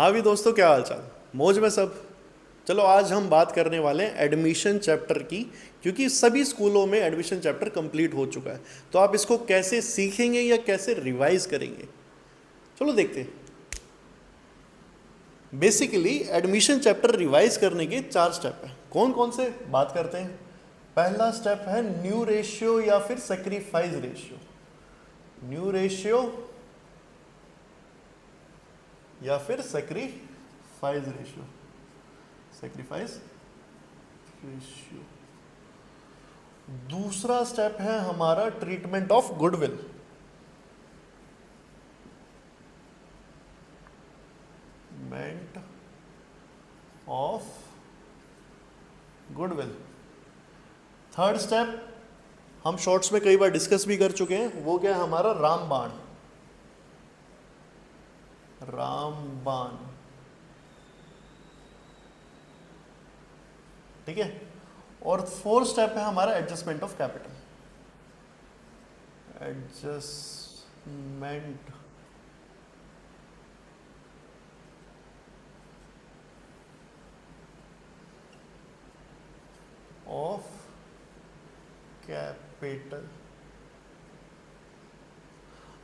हाँ भी दोस्तों, क्या हाल चाल? मौज में सब? चलो आज हम बात करने वाले हैं एडमिशन चैप्टर की, क्योंकि सभी स्कूलों में एडमिशन चैप्टर कंप्लीट हो चुका है। तो आप इसको कैसे सीखेंगे या कैसे रिवाइज करेंगे, चलो देखते हैं। बेसिकली एडमिशन चैप्टर रिवाइज करने के 4 स्टेप हैं। कौन कौन से बात करते हैं? पहला स्टेप है न्यू रेशियो या फिर सेक्रीफाइस रेशियो। न्यू रेशियो या फिर सेक्रीफाइस रेशियो। Sacrifice ratio. दूसरा स्टेप है हमारा treatment of goodwill. Treatment of goodwill. Third step हम शॉर्ट्स में कई बार डिस्कस भी कर चुके हैं, वो क्या है हमारा रामबाण। रामबाण, ठीक है। और फोर्थ स्टेप है हमारा adjustment of capital. Adjustment of capital.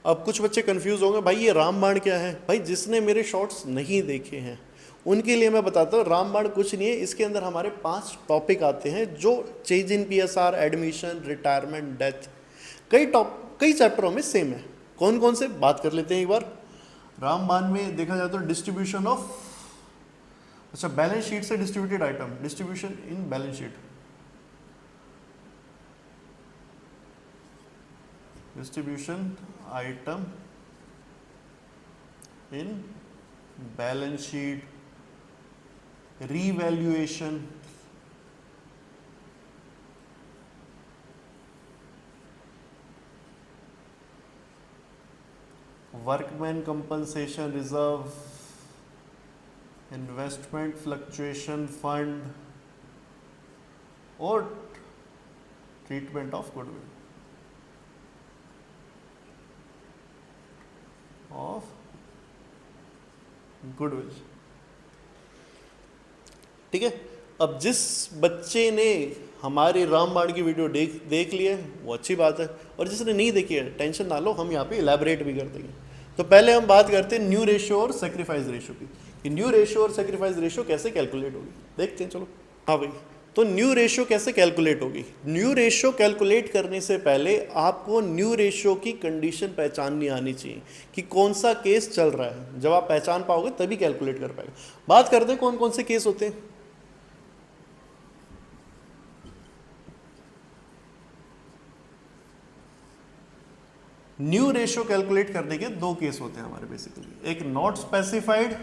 अब कुछ बच्चे कंफ्यूज होंगे, भाई ये रामबाण क्या है? भाई जिसने मेरे शॉर्ट्स नहीं देखे हैं उनके लिए मैं बताता हूँ, रामबाण कुछ नहीं है। इसके अंदर हमारे 5 टॉपिक आते हैं जो change in PSR, admission, retirement, death, कई चैप्टरों में सेम है। कौन कौन से बात कर लेते हैं एक बार। रामबाण में देखा जाए तो डिस्ट्रीब्यूशन ऑफ, अच्छा बैलेंस शीट से distributed item, distribution in balance sheet, distribution item in balance sheet, revaluation, workman compensation reserve, investment fluctuation fund और treatment of goodwill. Of goodwill, ठीक है। अब जिस बच्चे ने हमारे रामबाण की वीडियो देख ली है वो अच्छी बात है, और जिसने नहीं देखी है टेंशन ना लो, हम यहाँ पे इलेबोरेट भी कर देंगे। तो पहले हम बात करते हैं न्यू रेशियो और सेक्रीफाइस रेशियो की, कि न्यू रेशियो और सेक्रीफाइस रेशियो कैसे कैलकुलेट होगी, देखते हैं। चलो हाँ भाई, तो न्यू रेशियो कैसे कैलकुलेट होगी। न्यू रेशियो कैलकुलेट करने से पहले आपको न्यू रेशियो की कंडीशन पहचाननी आनी चाहिए कि कौन सा केस चल रहा है। जब आप पहचान पाओगे तभी कैलकुलेट कर पाएगा। बात करते हैं कौन कौन से केस होते हैं। न्यू रेशियो कैलकुलेट करने के 2 केस होते हैं हमारे बेसिकली, एक नॉट स्पेसिफाइड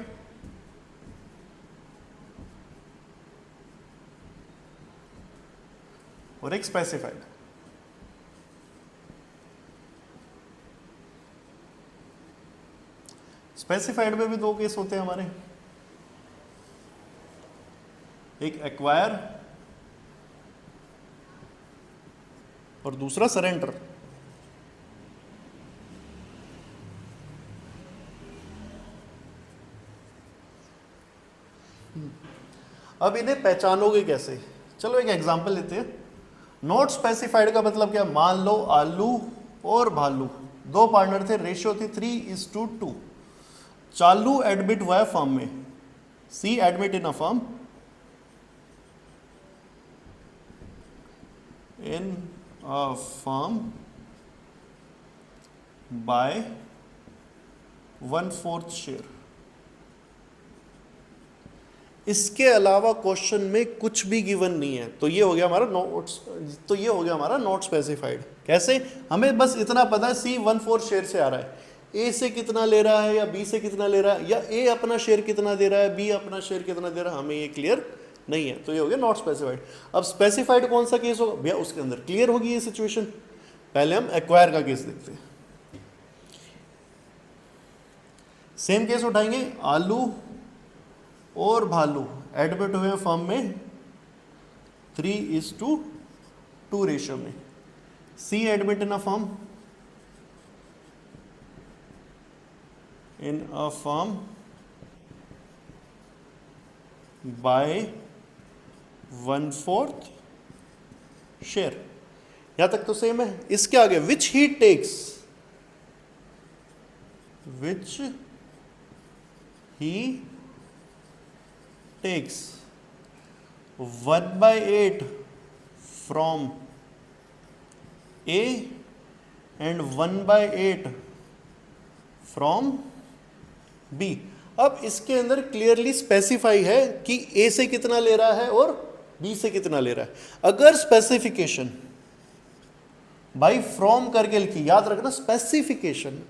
और एक स्पेसिफाइड। स्पेसिफाइड में भी 2 केस होते हैं हमारे, एक एक्वायर और दूसरा सरेंडर। अब इन्हें पहचानोगे कैसे, चलो एक एग्जांपल लेते हैं। नॉट स्पेसिफाइड का मतलब क्या, मान लो आलू और भालू 2 पार्टनर थे, रेशियो थी 3:2। चालू एडमिट हुआ फर्म में, C admit in a firm, in a firm by 1/4 share. इसके अलावा क्वेश्चन में कुछ भी गिवन नहीं है, तो ये हो गया हमारा नॉट स्पेसिफाइड। कैसे, हमें बस इतना पता है सी 1/4 शेयर से आ रहा है, ए से कितना ले रहा है या बी से कितना ले रहा है, या ए अपना शेयर कितना दे रहा है, बी अपना शेयर कितना दे रहा है, हमें ये क्लियर नहीं है, तो ये हो गया नॉट स्पेसिफाइड। अब स्पेसिफाइड कौन सा केस होगा भैया, उसके अंदर क्लियर होगी ये सिचुएशन। पहले हम एक्वायर का केस देखते हैं। सेम केस उठाएंगे, आलू और भालू एडमिट हुए फर्म में 3:2 रेशियो में, C admit in a firm, by 1/4 share. यहां तक तो सेम है। इसके आगे which he takes, which he takes 1/8 from A and 1/8 from B. अब इसके अंदर क्लियरली स्पेसिफाई है कि ए से कितना ले रहा है और बी से कितना ले रहा है। अगर स्पेसिफिकेशन भाई फ्रॉम करके लिखी, याद रखना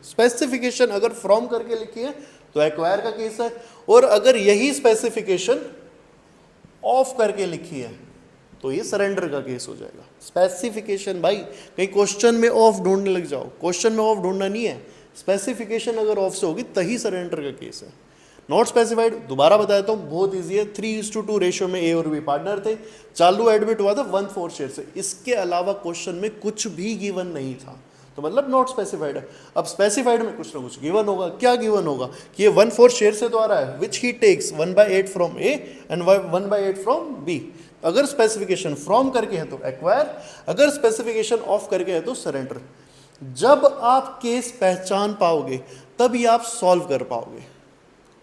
स्पेसिफिकेशन अगर फ्रॉम करके लिखी है तो एक्वायर का केस है, और अगर यही स्पेसिफिकेशन ऑफ करके लिखी है तो ये सरेंडर का केस हो जाएगा। स्पेसिफिकेशन भाई कहीं क्वेश्चन में ऑफ ढूंढने लग जाओ, क्वेश्चन में ऑफ ढूंढना नहीं है, स्पेसिफिकेशन अगर ऑफ से होगी तभी सरेंडर का केस है। नॉट स्पेसिफाइड दोबारा बता देता हूँ, बहुत ईजी है। 3:2 रेशियो में ए और बी पार्टनर थे, चालू एडमिट हुआ था 1/4 शेयर से। इसके अलावा क्वेश्चन में कुछ भी गिवन नहीं था, तो मतलब नॉट स्पेसिफाइड है। अब स्पेसिफाइड में कुछ ना कुछ गिवन होगा। क्या गिवन होगा कि ये 1/4 शेयर से तो आ रहा है, which he takes 1/8 from A and 1/8 from B. अगर स्पेसिफिकेशन फ्रॉम करके है तो एक्वायर, अगर स्पेसिफिकेशन ऑफ करके है तो सरेंडर। जब आप केस पहचान पाओगे तभी आप सॉल्व कर पाओगे।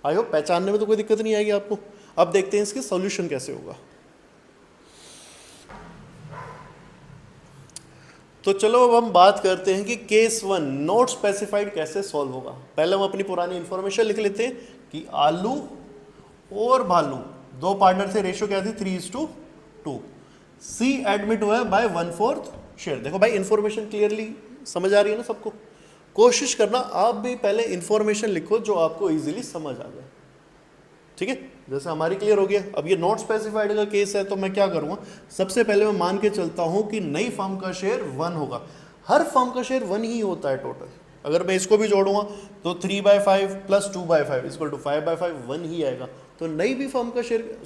आई होप पहचानने में तो कोई दिक्कत नहीं आएगी आपको। अब देखते हैं इसके सॉल्यूशन कैसे होगा। तो चलो अब हम बात करते हैं कि केस 1 नॉट स्पेसिफाइड कैसे सॉल्व होगा। पहले हम अपनी पुरानी इंफॉर्मेशन लिख लेते हैं कि आलू और भालू दो पार्टनर थे, रेशियो क्या थी 3:2। सी एडमिट हुआ है बाय 1/4 शेयर। देखो भाई इंफॉर्मेशन क्लियरली समझ आ रही है ना सबको। कोशिश करना आप भी पहले इंफॉर्मेशन लिखो जो आपको इजीली समझ आ जाए, ठीक है। जैसे हमारी क्लियर हो गया। अब ये नॉट स्पेसिफाइड का केस है तो मैं क्या करूंगा, सबसे पहले मैं मान के चलता हूं कि नई फर्म का शेयर 1 होगा। हर फर्म का शेयर 1 ही होता है टोटल। अगर मैं इसको भी जोड़ूंगा तो 3/5 + 2/5 = 5/5 1 ही आएगा। तो नई भी फर्म का शेयर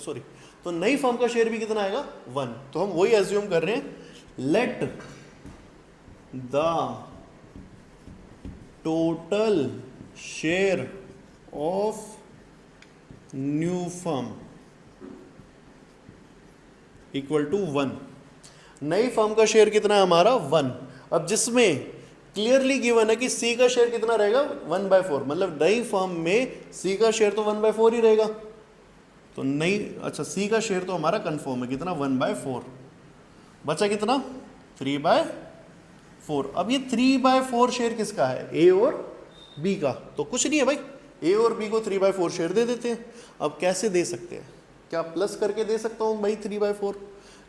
तो नई फर्म का शेयर भी कितना आएगा 1। तो हम वही एज्यूम कर रहे हैं, let the total share of new firm = 1। नई फर्म का शेयर कितना है हमारा 1। अब जिसमें क्लियरली गिवन है कि सी का शेयर कितना रहेगा 1/4, मतलब नई फर्म में सी का शेयर तो 1/4 ही रहेगा। तो नई सी का शेयर तो हमारा कंफर्म है कितना 1/4, बचा कितना 3/4। अब ये 3/4 शेयर किसका है, ए और बी का। तो कुछ नहीं है भाई, ए और बी को 3/4 शेयर दे देते हैं। अब कैसे दे सकते हैं, क्या प्लस करके दे सकता हूँ भाई 3/4?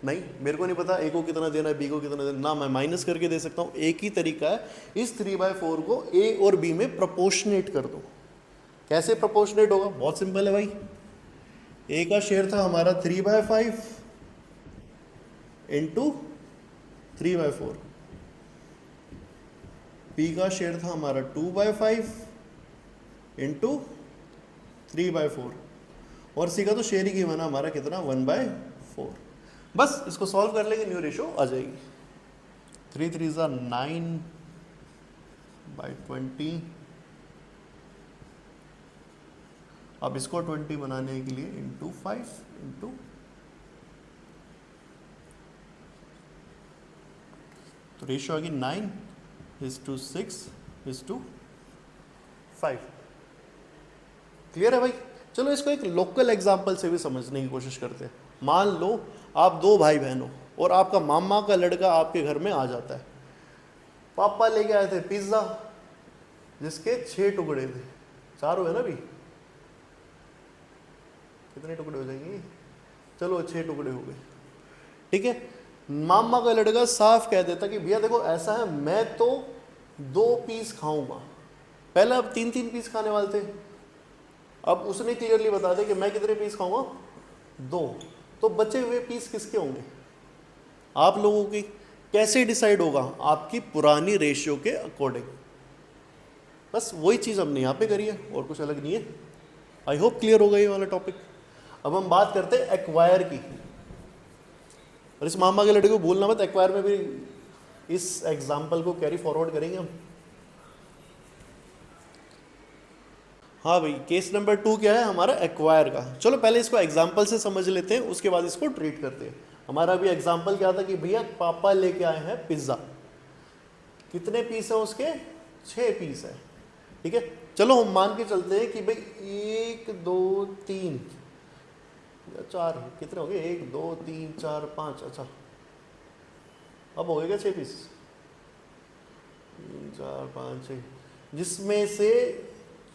नहीं, मेरे को नहीं पता ए को कितना देना है बी को कितना देना, ना मैं माइनस करके दे सकता हूँ। एक ही तरीका है, इस 3/4 को ए और बी में प्रोपोर्शनेट कर दो। कैसे प्रोपोर्शनेट होगा, बहुत सिंपल है भाई। ए का शेयर था हमारा 3/5 × 3/4, बी का शेयर था हमारा 2/5 × 3/4, और सी का तो शेयर ही गिवन है हमारा कितना 1/4। बस इसको सॉल्व कर लेंगे, न्यू रेशियो आ जाएगी। 3 3 9/20। अब इसको 20 बनाने के लिए × 5 × तो रेशियो आ गई 9:6:5। क्लियर है भाई। चलो इसको एक लोकल एग्जांपल से भी समझने की कोशिश करते हैं। मान लो आप दो भाई बहन हो और आपका मामा का लड़का आपके घर में आ जाता है। पापा लेके आए थे पिज्ज़ा जिसके 6 टुकड़े थे, 4 हुए ना भी, कितने टुकड़े हो जाएंगे, चलो 6 टुकड़े हो गए, ठीक है। मामा का लड़का साफ कह देता कि भैया देखो ऐसा है, मैं तो 2 पीस खाऊंगा। पहले अब 3-3 पीस खाने वाले थे, अब उसने क्लियरली बता दिया कि मैं कितने पीस खाऊंगा 2। तो बचे हुए पीस किसके होंगे, आप लोगों की। कैसे डिसाइड होगा, आपकी पुरानी रेशियो के अकॉर्डिंग। बस वही चीज़ हमने यहाँ पे करी है और कुछ अलग नहीं है। आई होप क्लियर होगा ये वाला टॉपिक। अब हम बात करते हैं एक्वायर की, और इस मामा के लड़के को भूलना मत, एक्वायर में भी इस एग्जाम्पल को कैरी फॉरवर्ड करेंगे हम। हाँ भाई, केस नंबर 2 क्या है हमारा, एक्वायर का। चलो पहले इसको एग्जाम्पल से समझ लेते हैं, उसके बाद इसको ट्रीट करते हैं। हमारा अभी एग्जाम्पल क्या था कि भैया पापा लेके आए हैं पिज्ज़ा, कितने पीस हैं उसके, 6 पीस है, ठीक है। चलो हम मान के चलते हैं कि भाई 1 2 3 4, कितने हो गए, 1 2 3 4 5, अच्छा अब हो गए क्या 6 पीस, 3 4 5 6, जिसमें से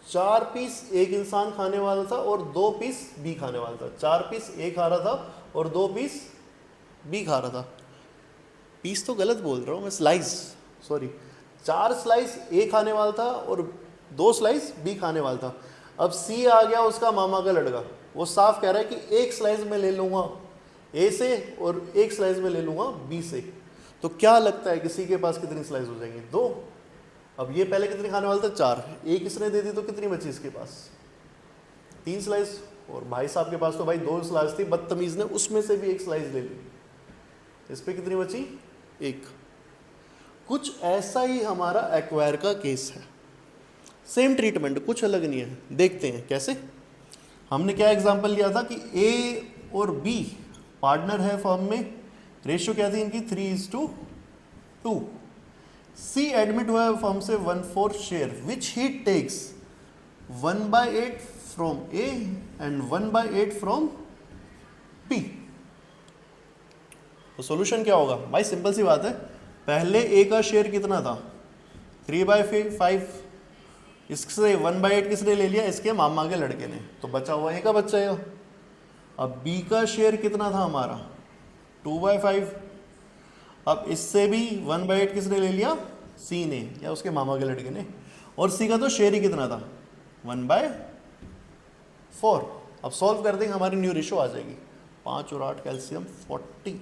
4 पीस एक इंसान खाने वाला था और 2 पीस बी खाने वाला था। 4 पीस ए खा रहा था और 2 पीस बी खा रहा था। पीस तो गलत बोल रहा हूँ मैं, स्लाइस, सॉरी। 4 स्लाइस ए खाने वाला था और 2 स्लाइस बी खाने वाला था। अब सी आ गया उसका मामा का लड़का, वो साफ कह रहा है कि 1 स्लाइस में ले लूँगा ए से और 1 स्लाइस में ले लूँगा बी से। तो क्या लगता है कि सी के पास कितनी स्लाइस हो जाएंगी, 2। अब ये पहले कितनी खाने वाला था, 4, एक इसने दे दी तो कितनी बची इसके पास, 3 स्लाइस। और भाई साहब के पास तो भाई 2 स्लाइस थी, बदतमीज ने उसमें से भी 1 स्लाइस ले ली, इस पे कितनी बची, 1। कुछ ऐसा ही हमारा एक्वायर का केस है, सेम ट्रीटमेंट, कुछ अलग नहीं है। देखते हैं कैसे। हमने क्या एग्जांपल लिया था कि ए और बी पार्टनर है फर्म में, रेशियो क्या थी इनकी, 3:2। सी एडमिट हुआ है फर्म से 1/4 share which he takes 1/8 from A and 1/8 from B. तो सॉल्यूशन क्या होगा भाई, सिंपल सी बात है। पहले ए का शेयर कितना था, 3/5, इससे 1/8 किसने ले लिया, इसके मामा के लड़के ने, तो बचा हुआ ए का बच जाएगा। अब बी का शेयर कितना था हमारा, 2/5, अब इससे भी 1/8 किसने ले लिया, सी ने या उसके मामा के लड़के ने, और सी का तो शेयर ही कितना था, 1/4। अब सॉल्व कर देंगे, हमारी न्यू रेशियो आ जाएगी, 5 और 8 कैल्शियम 40।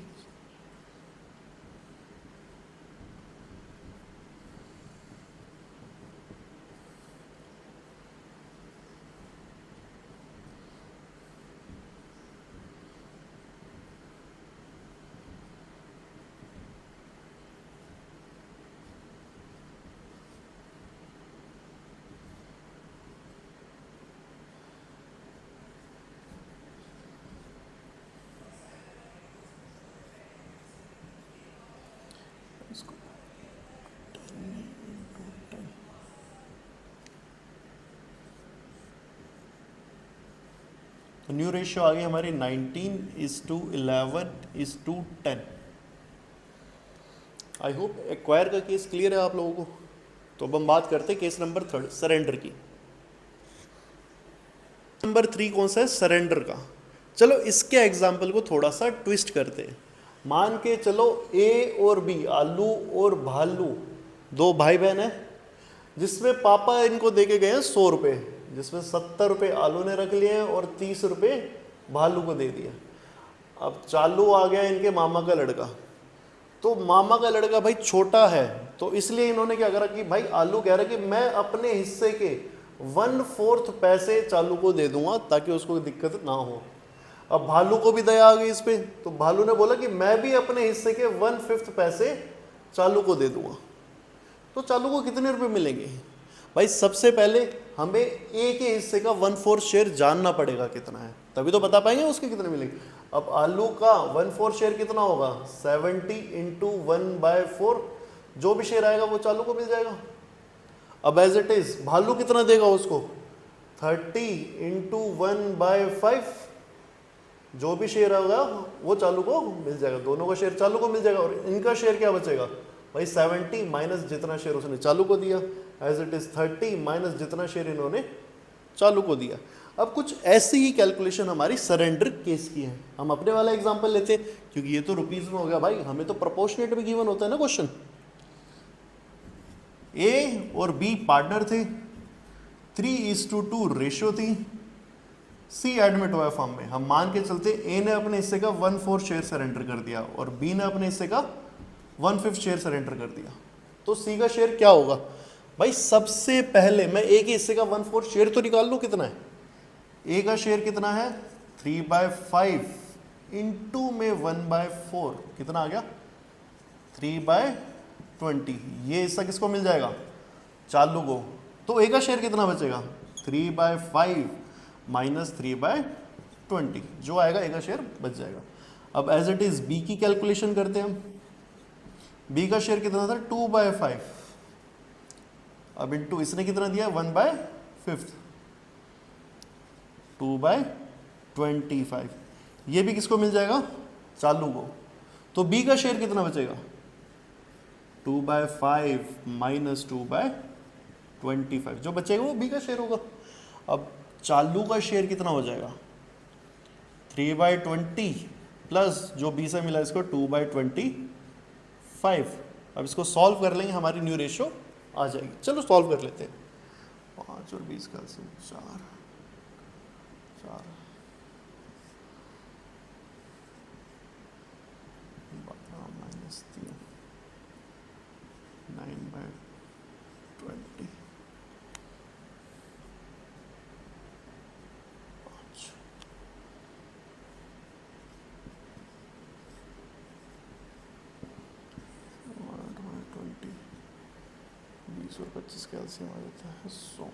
तो न्यू रेशियो आ गई हमारी 19:11:10। आई होप एक्वायर का केस क्लियर है आप लोगों को। तो अब हम बात करते हैं केस नंबर 3, सरेंडर की। नंबर 3 कौन सा है, सरेंडर का। चलो इसके एग्जाम्पल को थोड़ा सा ट्विस्ट करते हैं। मान के चलो ए और बी, आलू और भालू, 2 भाई बहन है, जिसमें पापा इनको दे के गए हैं 100 रुपये, जिसमें 70 रुपये आलू ने रख लिए हैं और 30 रुपये भालू को दे दिया। अब चालू आ गया इनके मामा का लड़का, तो मामा का लड़का भाई छोटा है, तो इसलिए इन्होंने क्या करा कि भाई आलू कह रहा है कि मैं अपने हिस्से के 1/4 पैसे चालू को दे दूंगा ताकि उसको दिक्कत ना हो। अब भालू को भी दया आ गई इस पे, तो भालू ने बोला कि मैं भी अपने हिस्से के 1/5 पैसे चालू को दे दूंगा। तो चालू को कितने रुपए मिलेंगे भाई, सबसे पहले हमें ए के हिस्से का 1/4 शेयर जानना पड़ेगा कितना है, तभी तो बता पाएंगे उसके कितने मिलेंगे। अब आलू का 1/4 शेयर कितना होगा, 70 × 1/4, जो भी शेयर आएगा वो चालू को मिल जाएगा। अब एज इट इज भालू कितना देगा उसको, 30 × 1/5, जो भी शेयर होगा वो चालू को मिल जाएगा, दोनों का शेयर चालू को मिल जाएगा। और इनका शेयर क्या बचेगा भाई, 70 माइनस जितना शेयर उसने चालू को दिया, एज इट इज 30 माइनस जितना शेयर इन्होंने चालू को दिया। अब कुछ ऐसी ही कैलकुलेशन हमारी सरेंडर केस की है। हम अपने वाला एग्जांपल लेते हैं, क्योंकि ये तो रुपीज में हो गया भाई, हमें तो प्रोपोर्शनेट में गिवन होता है ना क्वेश्चन। ए और बी पार्टनर थे, 3:2 रेशियो थी, सी एडमिट हुआ फॉर्म में। हम मान के चलते ए ने अपने हिस्से का 1/4 शेयर सरेंडर कर दिया और बी ने अपने हिस्से का 1/5 शेयर सरेंडर कर दिया। तो सी का शेयर क्या होगा भाई, सबसे पहले मैं ए के हिस्से का 1/4 शेयर तो निकाल लूँ, कितना है ए का शेयर कितना है, 3/5 इंटू में 1/4 कितना आ गया, 3/20। ये हिस्सा किसको मिल जाएगा, चालू को। तो ए का शेयर कितना बचेगा, 3/5 माइनस 3/20, जो आएगा ए का शेयर बच जाएगा। अब एज इट इज बी की कैलकुलेशन करते हैं हम। बी का शेयर कितना था 2/5, अब इंटू इसने कितना दिया 1/5, 2/25, ये भी किसको मिल जाएगा चालू को। तो बी का शेयर कितना बचेगा 2/5 माइनस 2/25, जो बचेगा वो बी का शेयर होगा। अब चालू का शेयर कितना हो जाएगा 3/20 प्लस जो बी से मिला इसको 2/25। अब इसको सॉल्व कर लेंगे, हमारी न्यू रेशियो आ जाएगी। चलो सॉल्व कर लेते हैं। 5 और 20 का से 4 माइनस 3 9/20 20 और 25 का एलसीएम आ जाता है 100।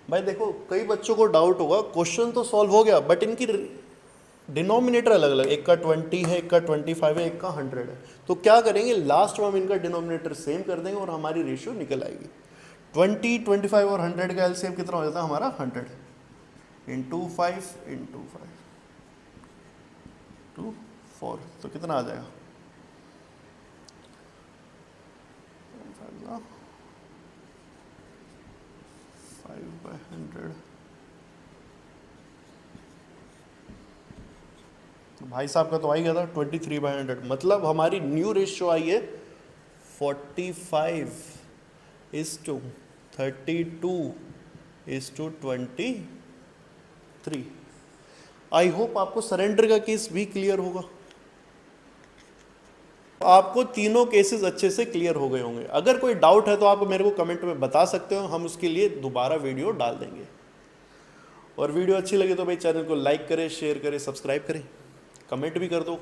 भाई देखो, कई बच्चों को डाउट होगा, क्वेश्चन तो सॉल्व हो गया बट इनकी डिनोमिनेटर अलग अलग, एक का 20 है, एक का 25 है, एक का 100 है। तो क्या करेंगे, लास्ट में हम इनका डिनोमिनेटर सेम कर देंगे और हमारी रेशियो निकल आएगी। 20, 25 और 100 का एलसीएम कितना हो जाता है हमारा 100 इंटू 5 इंटू 5 टू 4, तो कितना आ जाएगा 5/100। तो भाई साहब का तो आ ही गया था 23/100, मतलब हमारी न्यू रेशियो आई है 45:32:23। आई होप आपको सरेंडर का केस भी क्लियर होगा। आपको तीनों केसेस अच्छे से क्लियर हो गए होंगे। अगर कोई डाउट है तो आप मेरे को कमेंट में बता सकते हो, हम उसके लिए दोबारा वीडियो डाल देंगे। और वीडियो अच्छी लगे तो भाई चैनल को लाइक करें, शेयर करें, सब्सक्राइब करें, कमेंट भी कर दो।